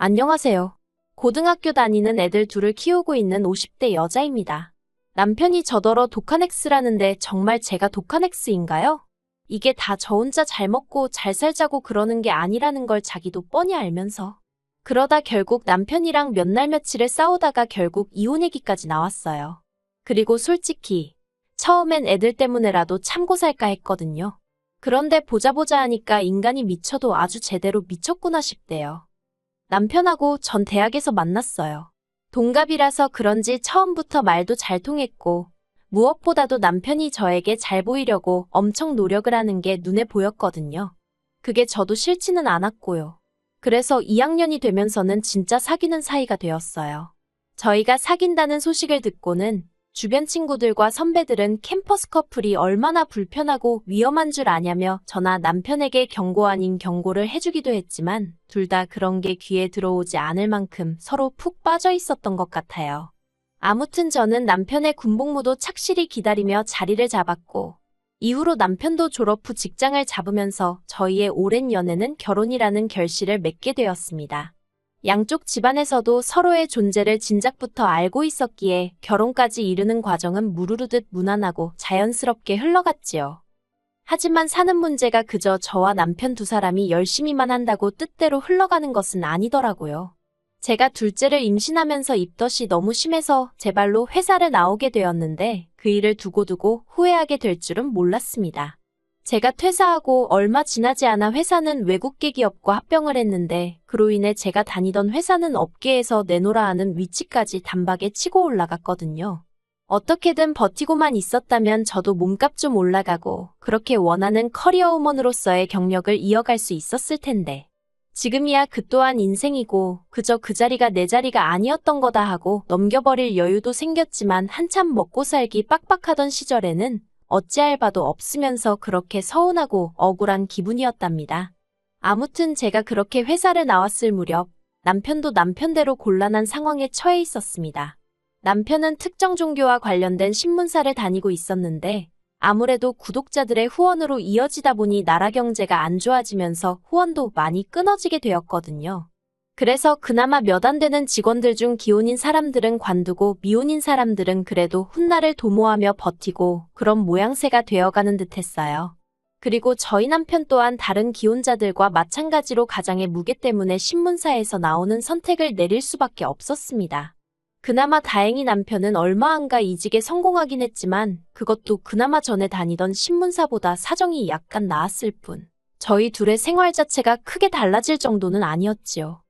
안녕하세요. 고등학교 다니는 애들 둘을 키우고 있는 50대 여자입니다. 남편이 저더러 독한 X라는데 정말 제가 독한 X인가요? 이게 다 저 혼자 잘 먹고 잘 살자고 그러는 게 아니라는 걸 자기도 뻔히 알면서. 그러다 결국 남편이랑 몇 날 며칠을 싸우다가 결국 이혼 얘기까지 나왔어요. 그리고 솔직히 처음엔 애들 때문에라도 참고 살까 했거든요. 그런데 보자 하니까 인간이 미쳐도 아주 제대로 미쳤구나 싶대요. 남편하고 전 대학에서 만났어요. 동갑이라서 그런지 처음부터 말도 잘 통했고 무엇보다도 남편이 저에게 잘 보이려고 엄청 노력을 하는 게 눈에 보였거든요. 그게 저도 싫지는 않았고요. 그래서 2학년이 되면서는 진짜 사귀는 사이가 되었어요. 저희가 사귄다는 소식을 듣고는 주변 친구들과 선배들은 캠퍼스 커플이 얼마나 불편하고 위험한 줄 아냐며 저나 남편에게 경고 아닌 경고를 해주기도 했지만 둘 다 그런 게 귀에 들어오지 않을 만큼 서로 푹 빠져 있었던 것 같아요. 아무튼 저는 남편의 군복무도 착실히 기다리며 자리를 잡았고 이후로 남편도 졸업 후 직장을 잡으면서 저희의 오랜 연애는 결혼이라는 결실을 맺게 되었습니다. 양쪽 집안에서도 서로의 존재를 진작부터 알고 있었기에 결혼까지 이르는 과정은 무르르듯 무난하고 자연스럽게 흘러갔지요. 하지만 사는 문제가 그저 저와 남편 두 사람이 열심히만 한다고 뜻대로 흘러가는 것은 아니더라고요. 제가 둘째를 임신하면서 입덧이 너무 심해서 제 발로 회사를 나오게 되었는데 그 일을 두고두고 후회하게 될 줄은 몰랐습니다. 제가 퇴사하고 얼마 지나지 않아 회사는 외국계 기업과 합병을 했는데 그로 인해 제가 다니던 회사는 업계에서 내놓으라 하는 위치까지 단박에 치고 올라갔거든요. 어떻게든 버티고만 있었다면 저도 몸값 좀 올라가고 그렇게 원하는 커리어우먼으로서의 경력을 이어갈 수 있었을 텐데 지금이야 그 또한 인생이고 그저 그 자리가 내 자리가 아니었던 거다 하고 넘겨버릴 여유도 생겼지만 한참 먹고 살기 빡빡하던 시절에는 어찌할 바도 없으면서 그렇게 서운하고 억울한 기분이었답니다. 아무튼 제가 그렇게 회사를 나왔을 무렵 남편도 남편대로 곤란한 상황에 처해 있었습니다. 남편은 특정 종교와 관련된 신문사를 다니고 있었는데 아무래도 구독자들의 후원으로 이어지다 보니 나라 경제가 안 좋아지면서 후원도 많이 끊어지게 되었거든요. 그래서 그나마 몇 안 되는 직원들 중 기혼인 사람들은 관두고 미혼인 사람들은 그래도 훗날을 도모하며 버티고 그런 모양새가 되어가는 듯했어요. 그리고 저희 남편 또한 다른 기혼자들과 마찬가지로 가장의 무게 때문에 신문사에서 나오는 선택을 내릴 수밖에 없었습니다. 그나마 다행히 남편은 얼마 안가 이직에 성공하긴 했지만 그것도 그나마 전에 다니던 신문사보다 사정이 약간 나았을 뿐 저희 둘의 생활 자체가 크게 달라질 정도는 아니었지요.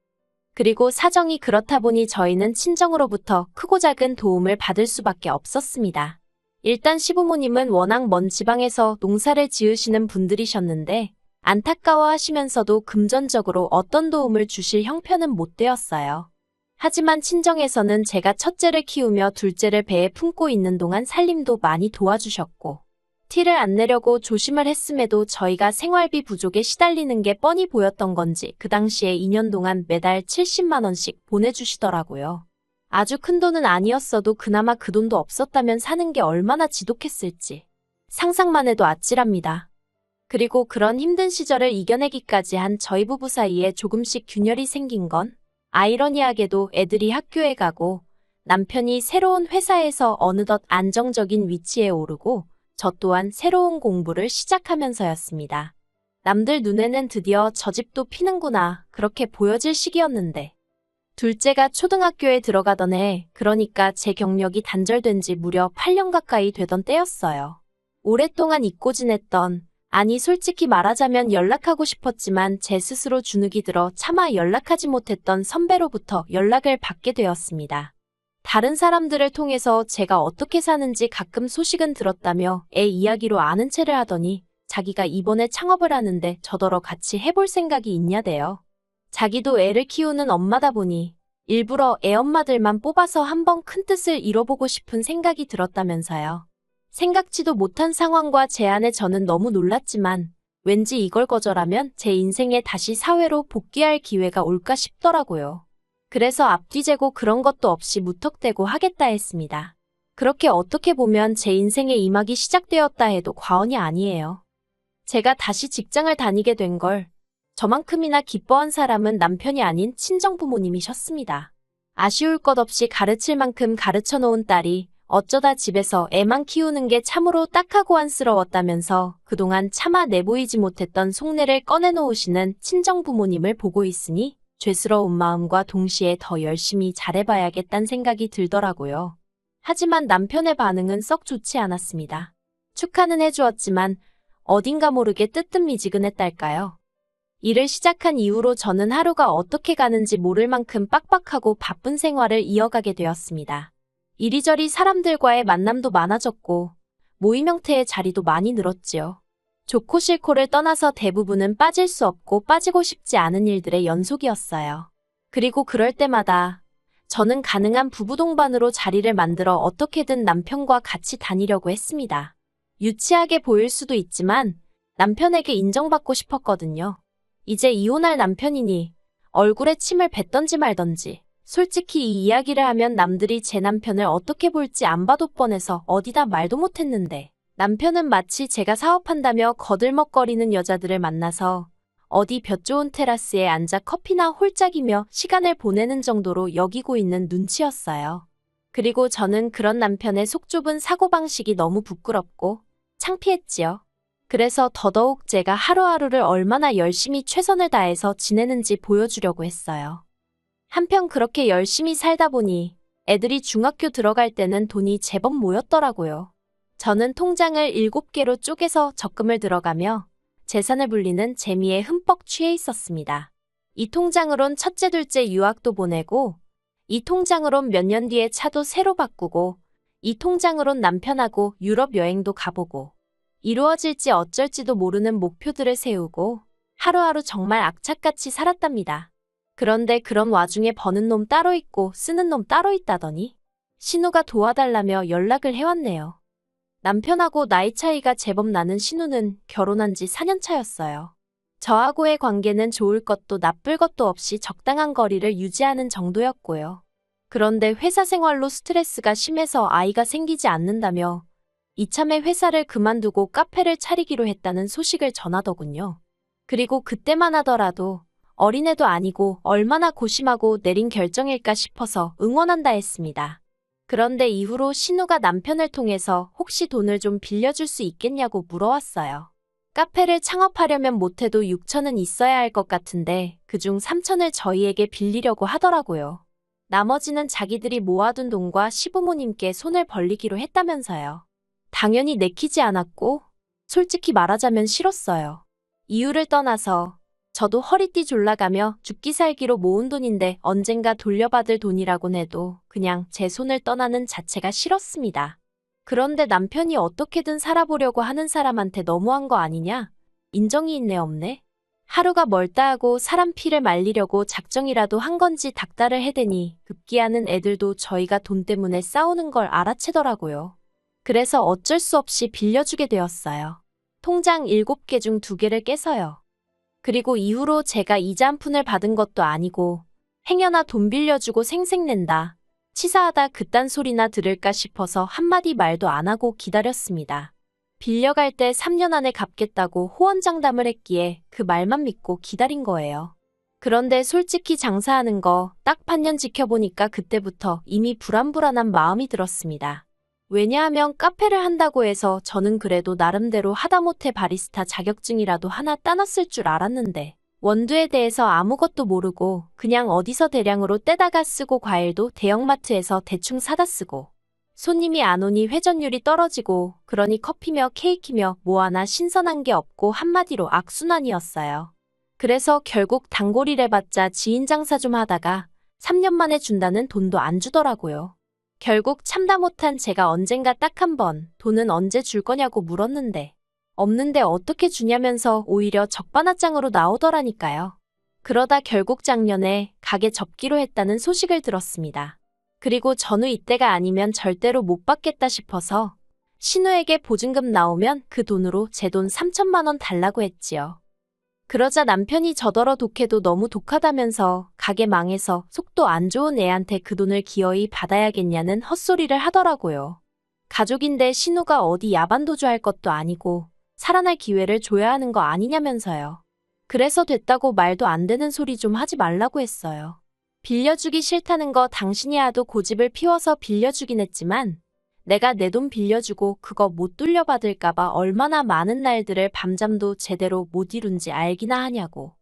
그리고 사정이 그렇다 보니 저희는 친정으로부터 크고 작은 도움을 받을 수밖에 없었습니다. 일단 시부모님은 워낙 먼 지방에서 농사를 지으시는 분들이셨는데 안타까워하시면서도 금전적으로 어떤 도움을 주실 형편은 못 되었어요. 하지만 친정에서는 제가 첫째를 키우며 둘째를 배에 품고 있는 동안 살림도 많이 도와주셨고 티를 안 내려고 조심을 했음에도 저희가 생활비 부족에 시달리는 게 뻔히 보였던 건지 그 당시에 2년 동안 매달 70만 원씩 보내주시더라고요. 아주 큰 돈은 아니었어도 그나마 그 돈도 없었다면 사는 게 얼마나 지독했을지 상상만 해도 아찔합니다. 그리고 그런 힘든 시절을 이겨내기까지 한 저희 부부 사이에 조금씩 균열이 생긴 건 아이러니하게도 애들이 학교에 가고 남편이 새로운 회사에서 어느덧 안정적인 위치에 오르고 저 또한 새로운 공부를 시작하면서였습니다. 남들 눈에는 드디어 저 집도 피는구나 그렇게 보여질 시기였는데 둘째가 초등학교에 들어가던 해 그러니까 제 경력이 단절된 지 무려 8년 가까이 되던 때였어요. 오랫동안 잊고 지냈던 아니 솔직히 말하자면 연락하고 싶었지만 제 스스로 주눅이 들어 차마 연락하지 못했던 선배로부터 연락을 받게 되었습니다. 다른 사람들을 통해서 제가 어떻게 사는지 가끔 소식은 들었다며 애 이야기로 아는 체를 하더니 자기가 이번에 창업을 하는데 저더러 같이 해볼 생각이 있냐대요. 자기도 애를 키우는 엄마다 보니 일부러 애 엄마들만 뽑아서 한번 큰 뜻을 이뤄보고 싶은 생각이 들었다면서요. 생각지도 못한 상황과 제안에 저는 너무 놀랐지만 왠지 이걸 거절하면 제 인생에 다시 사회로 복귀할 기회가 올까 싶더라고요. 그래서 앞뒤 재고 그런 것도 없이 무턱대고 하겠다 했습니다. 그렇게 어떻게 보면 제 인생의 이막이 시작되었다 해도 과언이 아니에요. 제가 다시 직장을 다니게 된 걸 저만큼이나 기뻐한 사람은 남편이 아닌 친정부모님이셨습니다. 아쉬울 것 없이 가르칠 만큼 가르쳐 놓은 딸이 어쩌다 집에서 애만 키우는 게 참으로 딱하고 안쓰러웠다면서 그동안 차마 내보이지 못했던 속내를 꺼내놓으시는 친정부모님을 보고 있으니 죄스러운 마음과 동시에 더 열심히 잘해봐야겠다는 생각이 들더라고요. 하지만 남편의 반응은 썩 좋지 않았습니다. 축하는 해주었지만 어딘가 모르게 뜨뜻미지근했달까요. 일을 시작한 이후로 저는 하루가 어떻게 가는지 모를 만큼 빡빡하고 바쁜 생활을 이어가게 되었습니다. 이리저리 사람들과의 만남도 많아졌고 모임 형태의 자리도 많이 늘었지요. 좋고 싫고를 떠나서 대부분은 빠질 수 없고 빠지고 싶지 않은 일들의 연속이었어요. 그리고 그럴 때마다 저는 가능한 부부 동반으로 자리를 만들어 어떻게든 남편과 같이 다니려고 했습니다. 유치하게 보일 수도 있지만 남편에게 인정받고 싶었거든요. 이제 이혼할 남편이니 얼굴에 침을 뱉던지 말던지 솔직히 이 이야기를 하면 남들이 제 남편을 어떻게 볼지 안 봐도 뻔해서 어디다 말도 못했는데 남편은 마치 제가 사업한다며 거들먹거리는 여자들을 만나서 어디 볕 좋은 테라스에 앉아 커피나 홀짝이며 시간을 보내는 정도로 여기고 있는 눈치였어요. 그리고 저는 그런 남편의 속 좁은 사고방식이 너무 부끄럽고 창피했지요. 그래서 더더욱 제가 하루하루를 얼마나 열심히 최선을 다해서 지내는지 보여주려고 했어요. 한편 그렇게 열심히 살다 보니 애들이 중학교 들어갈 때는 돈이 제법 모였더라고요. 저는 통장을 7개로 쪼개서 적금을 들어가며 재산을 불리는 재미에 흠뻑 취해 있었습니다. 이 통장으론 첫째, 둘째 유학도 보내고, 이 통장으론 몇 년 뒤에 차도 새로 바꾸고, 이 통장으론 남편하고 유럽 여행도 가보고, 이루어질지 어쩔지도 모르는 목표들을 세우고 하루하루 정말 악착같이 살았답니다. 그런데 그런 와중에 버는 놈 따로 있고 쓰는 놈 따로 있다더니 신우가 도와달라며 연락을 해왔네요. 남편하고 나이 차이가 제법 나는 신우는 결혼한 지 4년 차였어요. 저하고의 관계는 좋을 것도 나쁠 것도 없이 적당한 거리를 유지하는 정도였고요. 그런데 회사 생활로 스트레스가 심해서 아이가 생기지 않는다며 이참에 회사를 그만두고 카페를 차리기로 했다는 소식을 전하더군요. 그리고 그때만 하더라도 어린애도 아니고 얼마나 고심하고 내린 결정일까 싶어서 응원한다 했습니다. 그런데 이후로 신우가 남편을 통해서 혹시 돈을 좀 빌려줄 수 있겠냐고 물어왔어요. 카페를 창업하려면 못해도 6천은 있어야 할 것 같은데 그중 3천을 저희에게 빌리려고 하더라고요. 나머지는 자기들이 모아둔 돈과 시부모님께 손을 벌리기로 했다면서요. 당연히 내키지 않았고 솔직히 말하자면 싫었어요. 이유를 떠나서 저도 허리띠 졸라가며 죽기 살기로 모은 돈인데 언젠가 돌려받을 돈이라곤 해도 그냥 제 손을 떠나는 자체가 싫었습니다. 그런데 남편이 어떻게든 살아보려고 하는 사람한테 너무한 거 아니냐? 인정이 있네 없네? 하루가 멀다 하고 사람 피를 말리려고 작정이라도 한 건지 닥달을 해대니 급기야는 애들도 저희가 돈 때문에 싸우는 걸 알아채더라고요. 그래서 어쩔 수 없이 빌려주게 되었어요. 통장 7개 중 2개를 깨서요. 그리고 이후로 제가 이자 한 푼을 받은 것도 아니고 행여나 돈 빌려주고 생색낸다, 치사하다 그딴 소리나 들을까 싶어서 한마디 말도 안 하고 기다렸습니다. 빌려갈 때 3년 안에 갚겠다고 호언장담을 했기에 그 말만 믿고 기다린 거예요. 그런데 솔직히 장사하는 거 딱 반년 지켜보니까 그때부터 이미 불안불안한 마음이 들었습니다. 왜냐하면 카페를 한다고 해서 저는 그래도 나름대로 하다못해 바리스타 자격증이라도 하나 따놨을 줄 알았는데 원두에 대해서 아무것도 모르고 그냥 어디서 대량으로 떼다가 쓰고 과일도 대형마트에서 대충 사다 쓰고 손님이 안 오니 회전율이 떨어지고 그러니 커피며 케이크며 뭐 하나 신선한 게 없고 한마디로 악순환이었어요. 그래서 결국 단골이래봤자 지인 장사 좀 하다가 3년 만에 준다는 돈도 안 주더라고요. 결국 참다 못한 제가 언젠가 딱 한 번 돈은 언제 줄 거냐고 물었는데 없는데 어떻게 주냐면서 오히려 적반하장으로 나오더라니까요. 그러다 결국 작년에 가게 접기로 했다는 소식을 들었습니다. 그리고 전후 이때가 아니면 절대로 못 받겠다 싶어서 신우에게 보증금 나오면 그 돈으로 제 돈 3천만 원 달라고 했지요. 그러자 남편이 저더러 독해도 너무 독하다면서 가게 망해서 속도 안 좋은 애한테 그 돈을 기어이 받아야겠냐는 헛소리를 하더라고요. 가족인데 신우가 어디 야반도주 할 것도 아니고 살아날 기회를 줘야 하는 거 아니냐면서요. 그래서 됐다고 말도 안 되는 소리 좀 하지 말라고 했어요. 빌려주기 싫다는 거 당신이 하도 고집을 피워서 빌려주긴 했지만 내가 내 돈 빌려주고 그거 못 돌려받을까봐 얼마나 많은 날들을 밤잠도 제대로 못 이룬지 알기나 하냐고.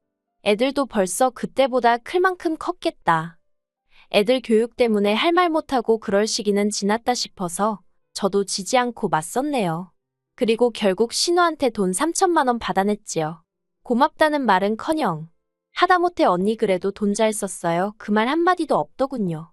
애들도 벌써 그때보다 클 만큼 컸겠다. 애들 교육 때문에 할 말 못하고 그럴 시기는 지났다 싶어서 저도 지지 않고 맞섰네요. 그리고 결국 신우한테 돈 3천만 원 받아냈지요. 고맙다는 말은커녕 하다못해 언니 그래도 돈 잘 썼어요. 그 말 한마디도 없더군요.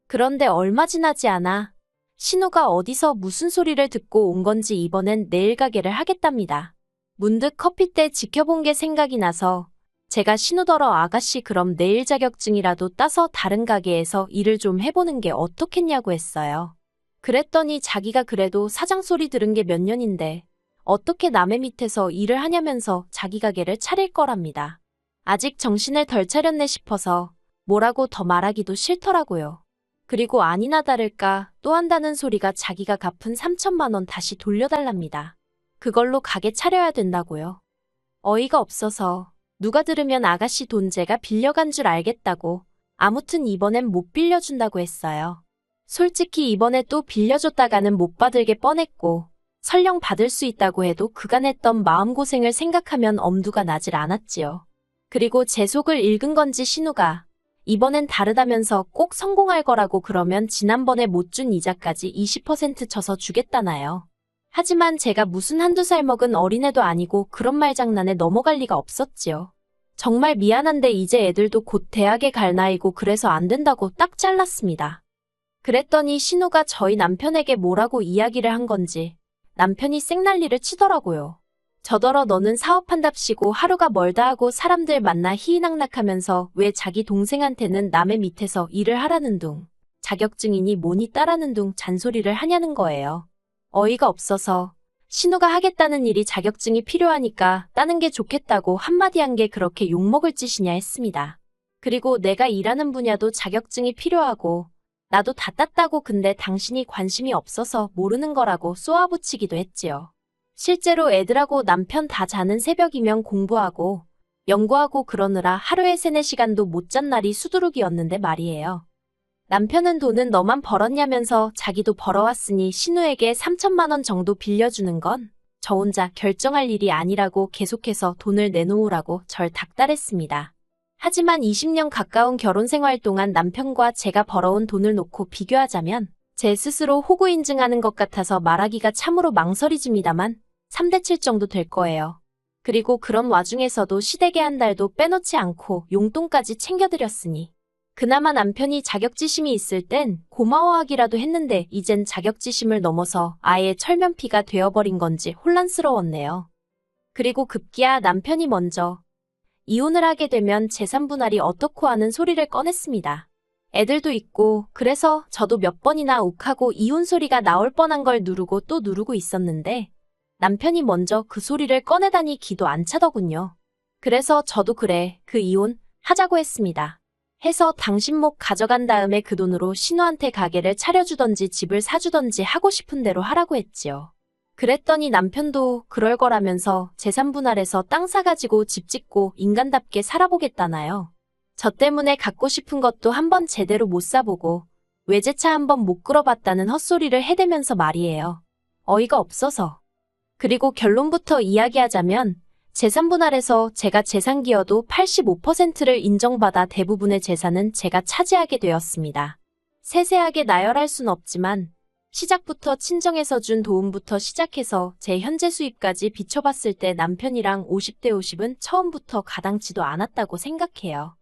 그런데 얼마 지나지 않아 신우가 어디서 무슨 소리를 듣고 온 건지 이번엔 네일 가게를 하겠답니다. 문득 커피 때 지켜본 게 생각이 나서 제가 신우더러 아가씨 그럼 네일 자격증이라도 따서 다른 가게에서 일을 좀 해보는 게 어떻겠냐고 했어요. 그랬더니 자기가 그래도 사장 소리 들은 게 몇 년인데 어떻게 남의 밑에서 일을 하냐면서 자기 가게를 차릴 거랍니다. 아직 정신을 덜 차렸네 싶어서 뭐라고 더 말하기도 싫더라고요. 그리고 아니나 다를까 또 한다는 소리가 자기가 갚은 3천만 원 다시 돌려달랍니다. 그걸로 가게 차려야 된다고요. 어이가 없어서 누가 들으면 아가씨 돈 제가 빌려간 줄 알겠다고 아무튼 이번엔 못 빌려준다고 했어요. 솔직히 이번에 또 빌려줬다가는 못 받을 게 뻔했고 설령 받을 수 있다고 해도 그간 했던 마음고생을 생각하면 엄두가 나질 않았지요. 그리고 제 속을 읽은 건지 신우가 이번엔 다르다면서 꼭 성공할 거라고 그러면 지난번에 못 준 이자까지 20% 쳐서 주겠다나요. 하지만 제가 무슨 한두 살 먹은 어린애도 아니고 그런 말장난에 넘어갈 리가 없었지요. 정말 미안한데 이제 애들도 곧 대학에 갈 나이고 그래서 안 된다고 딱 잘랐습니다. 그랬더니 신우가 저희 남편에게 뭐라고 이야기를 한 건지 남편이 쌩난리를 치더라고요. 저더러 너는 사업한답시고 하루가 멀다 하고 사람들 만나 희희낙낙하면서 왜 자기 동생한테는 남의 밑에서 일을 하라는 둥, 자격증이니 뭐니 따라는 둥 잔소리를 하냐는 거예요. 어이가 없어서 신우가 하겠다는 일이 자격증이 필요하니까 따는 게 좋겠다고 한마디 한 게 그렇게 욕먹을 짓이냐 했습니다. 그리고 내가 일하는 분야도 자격증이 필요하고 나도 다 땄다고 근데 당신이 관심이 없어서 모르는 거라고 쏘아붙이기도 했지요. 실제로 애들하고 남편 다 자는 새벽이면 공부하고 연구하고 그러느라 하루에 3-4시간도 못 잔 날이 수두룩이었는데 말이에요. 남편은 돈은 너만 벌었냐면서 자기도 벌어왔으니 신우에게 3천만 원 정도 빌려주는 건 저 혼자 결정할 일이 아니라고 계속해서 돈을 내놓으라고 절 닥달했습니다. 하지만 20년 가까운 결혼 생활 동안 남편과 제가 벌어온 돈을 놓고 비교하자면 제 스스로 호구 인증하는 것 같아서 말하기가 참으로 망설이집니다만 3대7 정도 될 거예요. 그리고 그런 와중에서도 시댁에 한 달도 빼놓지 않고 용돈까지 챙겨드렸으니 그나마 남편이 자격지심이 있을 땐 고마워하기라도 했는데 이젠 자격지심을 넘어서 아예 철면피가 되어버린 건지 혼란스러웠네요. 그리고 급기야 남편이 먼저 이혼을 하게 되면 재산 분할이 어떻고 하는 소리를 꺼냈습니다. 애들도 있고 그래서 저도 몇 번이나 욱하고 이혼 소리가 나올 뻔한 걸 누르고 또 누르고 있었는데 남편이 먼저 그 소리를 꺼내다니 기도 안 차더군요. 그래서 저도 그래 그 이혼 하자고 했습니다. 해서 당신 목 가져간 다음에 그 돈으로 신우한테 가게를 차려주던지 집을 사주던지 하고 싶은 대로 하라고 했지요. 그랬더니 남편도 그럴 거라면서 재산 분할해서 땅 사가지고 집 짓고 인간답게 살아보겠다나요. 저 때문에 갖고 싶은 것도 한번 제대로 못 사보고 외제차 한번 못 끌어봤다는 헛소리를 해대면서 말이에요. 어이가 없어서. 그리고 결론부터 이야기하자면 재산 분할해서 제가 재산기여도 85%를 인정받아 대부분의 재산은 제가 차지하게 되었습니다. 세세하게 나열할 순 없지만 시작부터 친정에서 준 도움부터 시작해서 제 현재 수입까지 비춰봤을 때 남편이랑 50대 50은 처음부터 가당치도 않았다고 생각해요.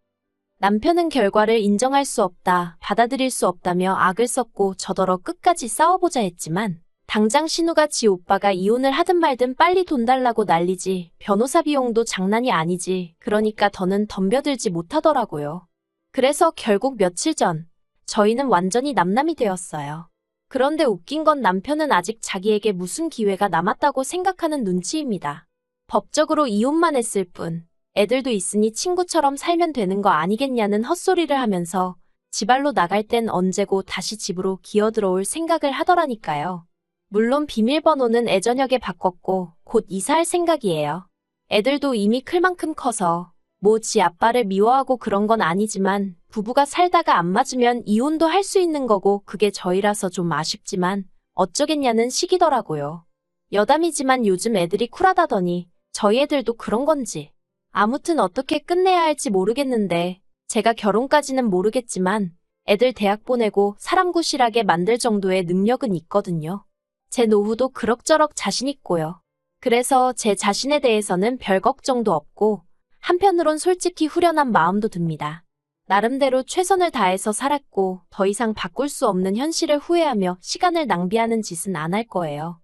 남편은 결과를 인정할 수 없다, 받아들일 수 없다며 악을 썼고 저더러 끝까지 싸워보자 했지만 당장 신우가 지 오빠가 이혼을 하든 말든 빨리 돈 달라고 난리지 변호사 비용도 장난이 아니지 그러니까 더는 덤벼들지 못하더라고요. 그래서 결국 며칠 전 저희는 완전히 남남이 되었어요. 그런데 웃긴 건 남편은 아직 자기에게 무슨 기회가 남았다고 생각하는 눈치입니다. 법적으로 이혼만 했을 뿐 애들도 있으니 친구처럼 살면 되는 거 아니겠냐는 헛소리를 하면서 지발로 나갈 땐 언제고 다시 집으로 기어들어올 생각을 하더라니까요. 물론 비밀번호는 애저녁에 바꿨고 곧 이사할 생각이에요. 애들도 이미 클 만큼 커서 뭐 지 아빠를 미워하고 그런 건 아니지만 부부가 살다가 안 맞으면 이혼도 할 수 있는 거고 그게 저희라서 좀 아쉽지만 어쩌겠냐는 시기더라고요. 여담이지만 요즘 애들이 쿨하다더니 저희 애들도 그런 건지. 아무튼 어떻게 끝내야 할지 모르겠는데 제가 결혼까지는 모르겠지만 애들 대학 보내고 사람 구실하게 만들 정도의 능력은 있거든요. 제 노후도 그럭저럭 자신 있고요. 그래서 제 자신에 대해서는 별 걱정도 없고 한편으론 솔직히 후련한 마음도 듭니다. 나름대로 최선을 다해서 살았고 더 이상 바꿀 수 없는 현실을 후회하며 시간을 낭비하는 짓은 안 할 거예요.